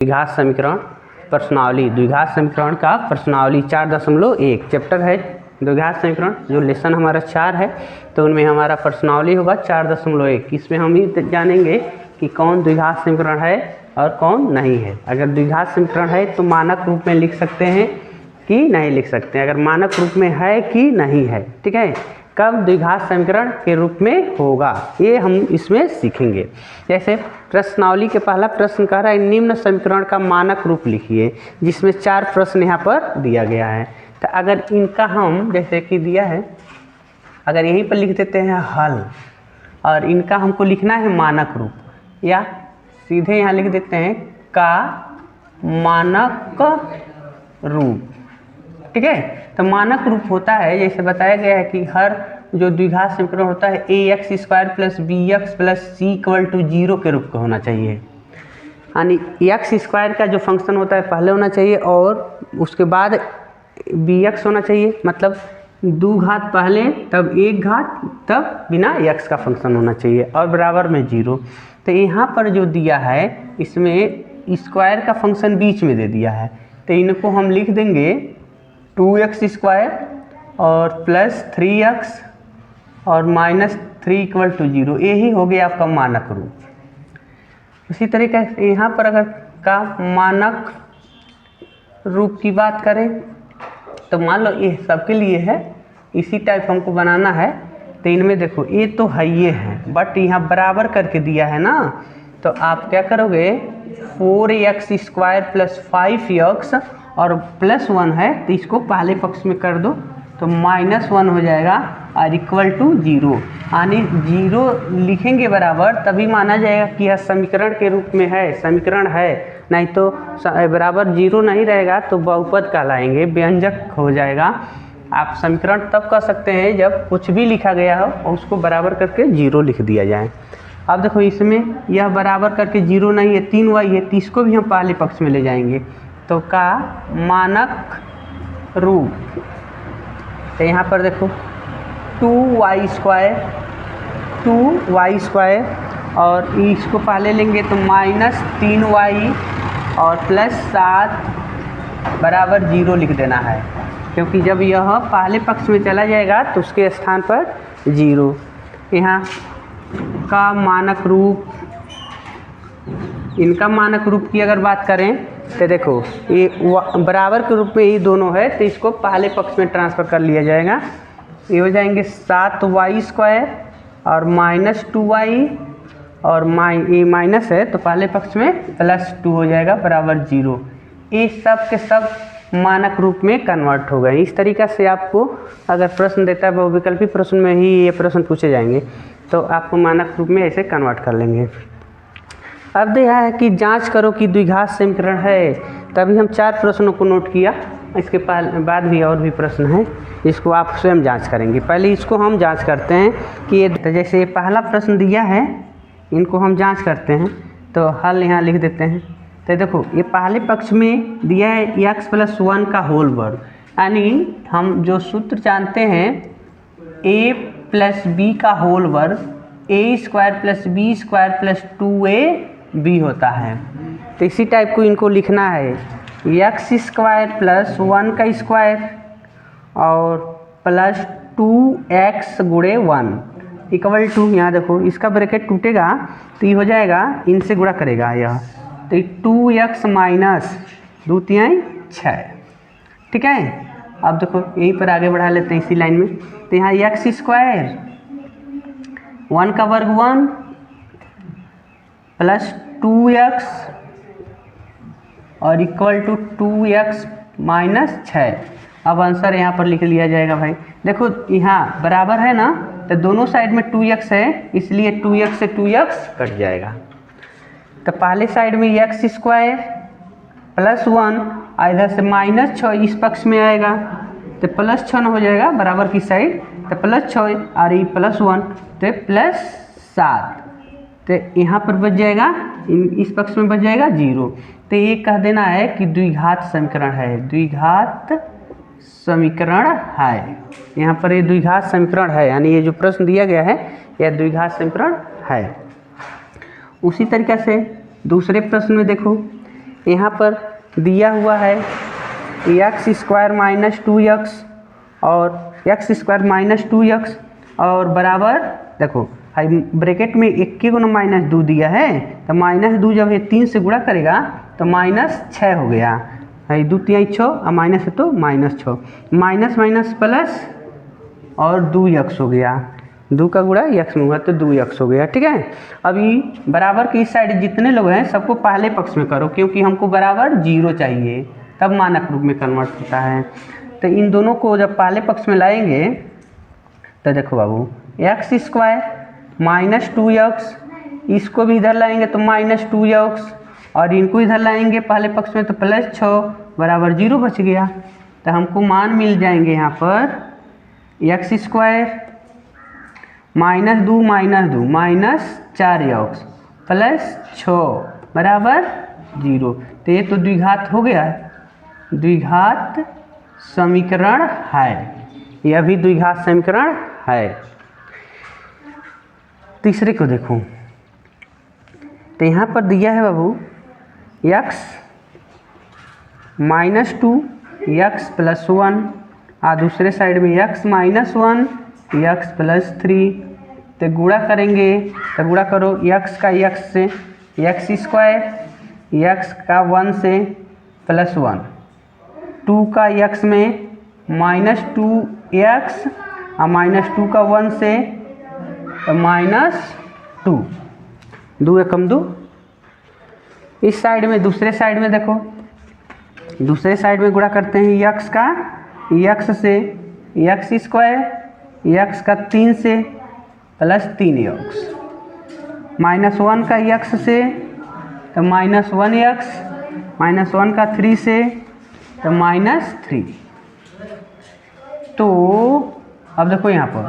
द्विघात समीकरण प्रश्नावली, द्विघात समीकरण का प्रश्नावली 4.1 चैप्टर है द्विघात समीकरण, जो लेसन हमारा 4 है तो उनमें हमारा प्रश्नावली होगा 4.1। इसमें हम ही जानेंगे कि कौन द्विघात समीकरण है और कौन नहीं है। अगर द्विघात समीकरण है तो मानक रूप में लिख सकते हैं कि नहीं लिख सकते हैं, अगर मानक रूप में है कि नहीं है, ठीक है। कब द्विघात समीकरण के रूप में होगा ये हम इसमें सीखेंगे। जैसे प्रश्नावली के पहला प्रश्न कह रहा है निम्न समीकरण का मानक रूप लिखिए, जिसमें 4 प्रश्न यहाँ पर दिया गया है। तो अगर इनका हम जैसे कि दिया है, अगर यहीं पर लिख देते हैं हल और इनका हमको लिखना है मानक रूप, या सीधे यहाँ लिख देते हैं का मानक रूप, ठीक है। तो मानक रूप होता है, जैसे बताया गया है कि हर जो द्विघात समीकरण होता है ax² + bx + c = 0 के रूप का होना चाहिए। यानी x² का जो फंक्शन होता है पहले होना चाहिए और उसके बाद bx होना चाहिए, मतलब 2 घात पहले तब 1 घात तब बिना x का फंक्शन होना चाहिए और बराबर में 0। तो यहाँ पर जो दिया है इसमें स्क्वायर का फंक्शन बीच में दे दिया है, तो इनको हम लिख देंगे 2x² और +3x और -3 = 0। यही हो गया आपका मानक रूप। इसी तरीके से यहाँ पर अगर का मानक रूप की बात करें तो मान लो ये सबके लिए है, इसी टाइप हमको बनाना है। तो इनमें देखो ये तो है ये है, बट यहाँ बराबर करके दिया है ना, तो आप क्या करोगे 4x² + 5x और +1 है तो इसको पहले पक्ष में कर दो तो -1 हो जाएगा और = 0। यानी 0 लिखेंगे बराबर तभी माना जाएगा कि यह समीकरण के रूप में है, समीकरण है। नहीं तो बराबर 0 नहीं रहेगा तो बहुपद कहलाएंगे, व्यंजक हो जाएगा। आप समीकरण तब कह सकते हैं जब कुछ भी लिखा गया हो और उसको बराबर करके 0 लिख दिया जाए। अब देखो इसमें यह बराबर करके 0 नहीं है, 3y है, तो इसको भी हम पहले पक्ष में ले जाएंगे तो का मानक रूप। तो यहाँ पर देखो 2y² और इसको पहले लेंगे तो -3y और +7 बराबर 0 लिख देना है, क्योंकि जब यह पहले पक्ष में चला जाएगा तो उसके स्थान पर 0। यहाँ का मानक रूप, इनका मानक रूप की अगर बात करें तो देखो ये बराबर के रूप में ये दोनों है, तो इसको पहले पक्ष में ट्रांसफ़र कर लिया जाएगा। ये हो जाएंगे 7y² और -2y और ये माइनस है तो पहले पक्ष में +2 हो जाएगा बराबर 0। ये सब के सब मानक रूप में कन्वर्ट हो गए। इस तरीक़ा से आपको अगर प्रश्न देता है बहुविकल्पी प्रश्न में ही ये प्रश्न पूछे जाएंगे तो आपको मानक रूप में ऐसे कन्वर्ट कर लेंगे। अब दिया है कि जांच करो कि द्विघात समीकरण है, तभी हम 4 प्रश्नों को नोट किया। इसके बाद भी और भी प्रश्न हैं जिसको आप स्वयं जांच करेंगे। पहले इसको हम जांच करते हैं कि ये, तो जैसे ये पहला प्रश्न दिया है इनको हम जांच करते हैं तो हल यहाँ लिख देते हैं। तो देखो ये पहले पक्ष में दिया है x + 1 का होल वर्ग, यानी हम जो सूत्र जानते हैं a + b का होल वर्ग a² + b² + 2ab होता है। तो इसी टाइप को इनको लिखना है x² + 1 का स्क्वायर और +2x × 1 = यहाँ देखो इसका ब्रैकेट टूटेगा तो ये हो जाएगा, इनसे गुणा करेगा यह, तो 2x - 2 × 6, ठीक है। अब देखो यहीं पर आगे बढ़ा लेते हैं इसी लाइन में। तो यहाँ x² 1 का वर्ग 1 + 2x और = 2x - 6। अब आंसर यहाँ पर लिख लिया जाएगा भाई। देखो यहाँ बराबर है ना, तो दोनों साइड में 2x है इसलिए 2x से 2x कट जाएगा। तो पहले साइड में x² + 1 इधर से -6 इस पक्ष में आएगा तो +6 हो जाएगा बराबर की साइड, तो +6 और ये +1 तो +7, तो यहाँ पर बच जाएगा, इस पक्ष में बच जाएगा 0। तो ये कह देना है कि द्विघात समीकरण है, द्विघात समीकरण है। यहाँ पर ये द्विघात समीकरण है, यानी ये जो प्रश्न दिया गया है यह द्विघात समीकरण है। उसी तरीके से दूसरे प्रश्न में देखो यहाँ पर दिया हुआ है एक्स स्क्वायर माइनस 2x और एक्स स्क्वायर माइनस 2x और बराबर देखो ब्रैकेट में 1 गुना -2 दिया है, तो -2 जब ये 3 से गुणा करेगा तो -6 हो गया है। 2 3 6 और माइनस है तो -6, माइनस माइनस प्लस और 2x हो गया, 2 का गुणा x में हुआ तो 2x हो गया। ठीक है, अभी बराबर की इस साइड जितने लोग हैं सबको पहले पक्ष में करो, क्योंकि हमको बराबर 0 चाहिए, तब मानक रूप में कन्वर्ट होता है। तो इन दोनों को जब पहले पक्ष में लाएंगे तो देखो बाबू एक्स स्क्वायर माइनस 2x, इसको भी इधर लाएंगे तो -2x और इनको इधर लाएंगे पहले पक्ष में तो +6 बराबर 0 बच गया। तो हमको मान मिल जाएंगे यहाँ पर एक्स स्क्वायर -2 -4x +6 बराबर 0। तो ये तो द्विघात हो गया, द्विघात समीकरण है, यह भी द्विघात समीकरण है। तीसरे को देखो तो यहाँ पर दिया है बाबू x -2 x + 1 और दूसरे साइड में x -1 x + 3। तो गुणा करेंगे तो गुणा करो x का x से x स्क्वायर, x का 1 से +1, 2 का x में -2x और -2 का 1 से -2, 2 एकम 2। इस साइड में दूसरे साइड में देखो, दूसरे साइड में गुणा करते हैं x का x से x स्क्वायर, x का 3 से +3x, -1 का x से तो -1x, -1 का 3 से तो -3। तो अब देखो यहाँ पर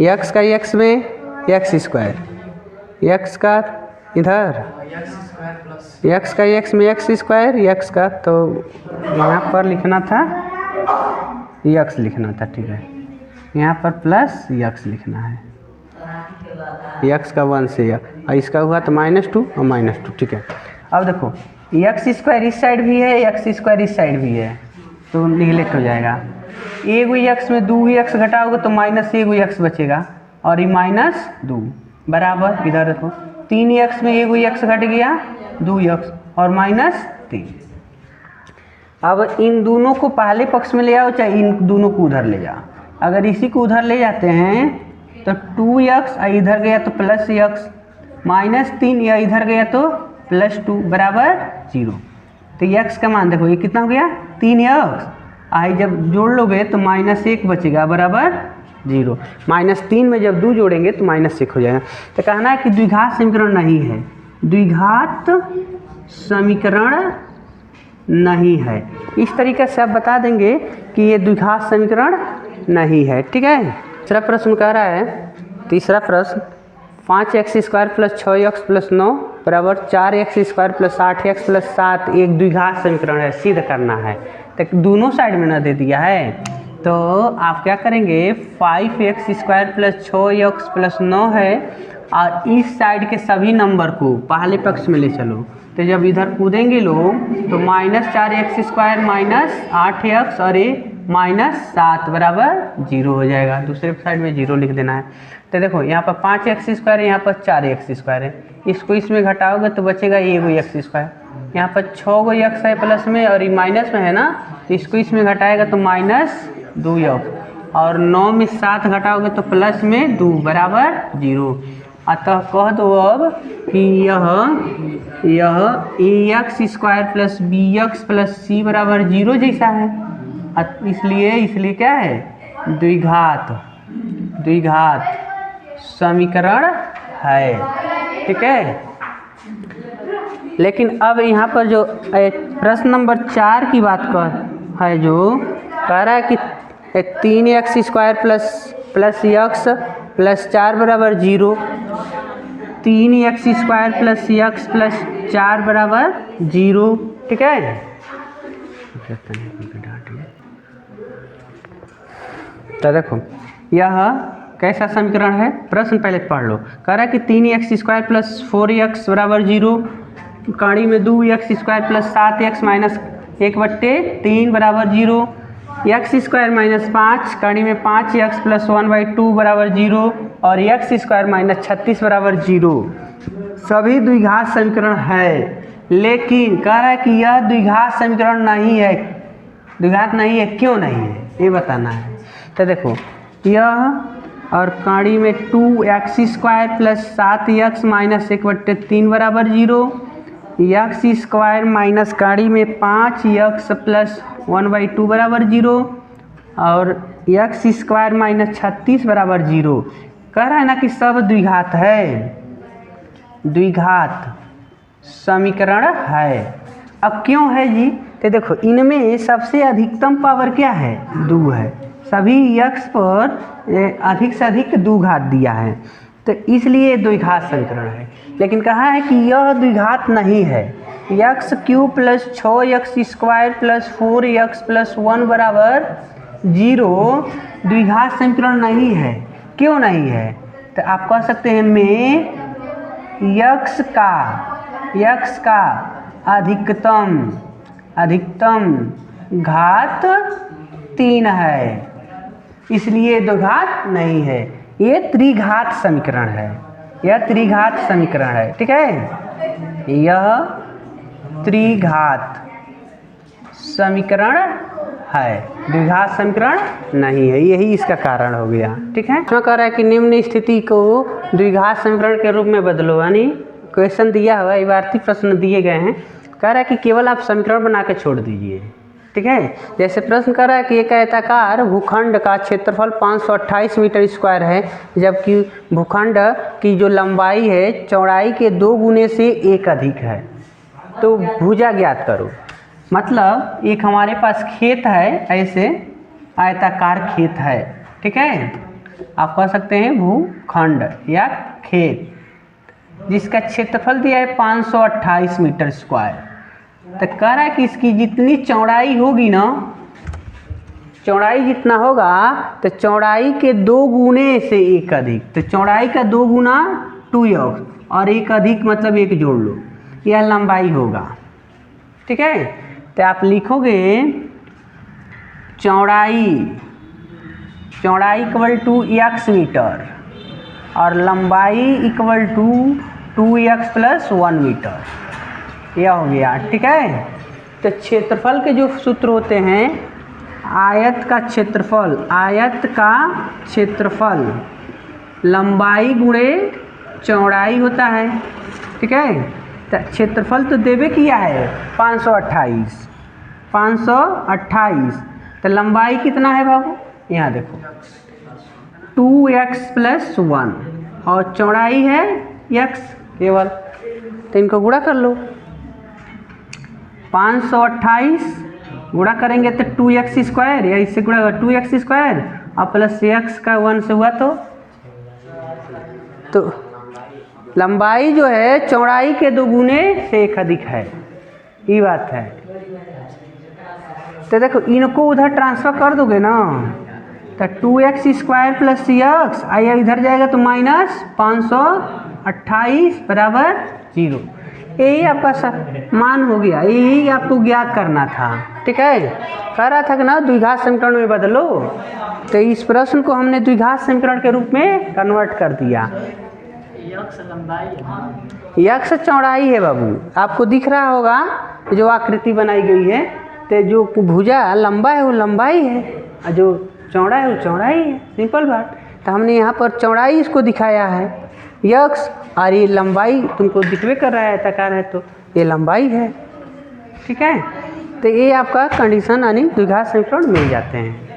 x का x में x स्क्वायर, x का इधर x का x में x स्क्वायर, x का तो यहाँ पर लिखना था x लिखना था, ठीक है, यहाँ पर प्लस x लिखना है, x का 1 से और इसका हुआ तो -2 और -2। ठीक है, अब देखो एक्स स्क्वायर इस साइड भी है, एक्स स्क्वायर इस साइड भी है, तो निगलेक्ट हो जाएगा। एगो एक्स में 2x घटाओगे तो -1x बचेगा और ये -2 बराबर इधर देखो 3x में एगो x घट गया 2x और -3। अब इन दोनों को पहले पक्ष में ले आओ, चाहे इन दोनों को उधर ले जाओ। अगर इसी को उधर ले जाते हैं तो 2x इधर गया तो +x, -3 या इधर गया तो +2 बराबर 0। तो x का मान देखो ये कितना हो गया 3x, आई जब जोड़ लोगे तो -1 बचेगा बराबर 0। -3 में जब 2 जोड़ेंगे तो -1 हो जाएगा। तो कहना है कि द्विघात समीकरण नहीं है, द्विघात समीकरण नहीं है। इस तरीके से आप बता देंगे कि ये द्विघात समीकरण नहीं है। ठीक है, तीसरा प्रश्न कह रहा है, तीसरा प्रश्न 5x² + 6x + 9 बराबर 4x² + 8x + 7 एक द्विघात समीकरण है, सिद्ध करना है। तो दोनों साइड में ना दे दिया है तो आप क्या करेंगे 5x² + 6x + 9 है और इस साइड के सभी नंबर को पहले पक्ष में ले चलो। तो जब इधर कूदेंगे लोग तो -4x² - 8x और ये -7 बराबर 0 हो जाएगा। दूसरे साइड में 0 लिख देना है। तो देखो यहाँ पर 5x² है, यहाँ पर 4x² है, इसको इसमें घटाओगे तो बचेगा एगो x²। यहाँ पर 6 गो x है प्लस में और ये माइनस में है ना, तो इसको इसमें घटाएगा तो -2x और 9 में 7 घटाओगे तो प्लस में 2 बराबर 0। अतः कह दो अब कि यह ax² + bx + c बराबर 0 जैसा है। इसलिए क्या है द्विघात समीकरण है। ठीक है, लेकिन अब यहाँ पर जो प्रश्न नंबर 4 की बात कर है, जो कह रहा है कि 3x² + x + 4 बराबर 0, 3x² + x + 4 बराबर 0। ठीक है, तो देखो यह कैसा समीकरण है, प्रश्न पहले पढ़ लो। कह रहा है कि 3x² प्लस 4x बराबर 0, कड़ी में 2x² प्लस 7x माइनस 1/3 बराबर 0, x² माइनस 5, कड़ी में 5x प्लस 1/2 बराबर 0 और x² माइनस 36 बराबर 0 सभी द्विघात समीकरण है। लेकिन कह रहा है कि यह द्विघात समीकरण नहीं है, द्विघात नहीं है, क्यों नहीं है ये बताना है। तो देखो यह और कड़ी में 2x² प्लस 7x माइनस 1/3 बराबर 0, x² माइनस कड़ी में 5x प्लस 1/2 बराबर 0 और x² माइनस 36 बराबर 0। कह रहा है ना कि सब द्विघात है, द्विघात समीकरण है। अब क्यों है जी, तो देखो इनमें सबसे अधिकतम पावर क्या है, 2 है, सभी x पर अधिक से अधिक 2 घात दिया है, तो इसलिए द्विघात समीकरण है। लेकिन कहा है कि यह द्विघात नहीं है, x³ plus 6x² plus 4x plus 1 बराबर 0 द्विघात समीकरण नहीं है। क्यों नहीं है, तो आप कह सकते हैं में x का अधिकतम घात 3 है, इसलिए द्विघात नहीं है। ये त्रिघात समीकरण है, यह त्रिघात समीकरण है, ठीक है, यह त्रिघात समीकरण है, द्विघात समीकरण नहीं है, यही इसका कारण हो गया, ठीक है। क्या कह रहा है कि निम्न स्थिति को द्विघात समीकरण के रूप में बदलो, यानी क्वेश्चन दिया हुआ इबारती प्रश्न दिए गए हैं, कह रहा है कि केवल आप समीकरण बना के छोड़ दीजिए, ठीक है। जैसे प्रश्न कर रहा है कि एक आयताकार भूखंड का क्षेत्रफल 528 मीटर स्क्वायर है, जबकि भूखंड की जो लंबाई है चौड़ाई के 2 गुने से 1 अधिक है, तो भुजा ज्ञात करो। मतलब एक हमारे पास खेत है, ऐसे आयताकार खेत है, ठीक है, आप कह सकते हैं भूखंड या खेत, जिसका क्षेत्रफल दिया है 528 मीटर स्क्वायर। तो कह रहा है कि इसकी जितनी चौड़ाई होगी ना, चौड़ाई जितना होगा तो चौड़ाई के 2 गुने से 1 अधिक, तो चौड़ाई का 2 गुना 2x और 1 अधिक मतलब 1 जोड़ लो, यह लंबाई होगा, ठीक है। तो आप लिखोगे चौड़ाई इक्वल टू x मीटर और लंबाई equal to 2x plus 1 metre, यह हो गया, ठीक है। तो क्षेत्रफल के जो सूत्र होते हैं, आयत का क्षेत्रफल लंबाई गुणे चौड़ाई होता है, ठीक है। तो क्षेत्रफल तो देवे किया है 528, तो लंबाई कितना है बाबू, यहाँ देखो 2x प्लस 1 और चौड़ाई है x केवल, तो इनको गुणा कर लो, 528 गुणा करेंगे तो 2x² या इससे गुणा 2x² और प्लस x का 1 से हुआ, तो लंबाई जो है चौड़ाई के 2 गुने से 1 अधिक है, ये बात है। तो देखो इनको उधर ट्रांसफर कर दोगे ना, तो 2x² प्लस x आया इधर जाएगा तो माइनस 528 बराबर 0, यही आपका मान हो गया, यही आपको ज्ञात करना था, ठीक है। कह रहा था कि ना द्विघात समीकरण में बदलो, तो इस प्रश्न को हमने द्विघात समीकरण के रूप में कन्वर्ट कर दिया। x चौड़ाई है बाबू, आपको दिख रहा होगा जो आकृति बनाई गई है, तो जो भुजा लंबा है वो लंबाई है और जो चौड़ा है वो चौड़ाई है, सिंपल बात। तो हमने यहाँ पर चौड़ाई इसको दिखाया है x, और ये लंबाई तुमको दिखवे कर रहा है आयताकार है, तो ये लंबाई है, ठीक है। तो ये आपका कंडीशन यानी द्विघात समीकरण मिल जाते हैं।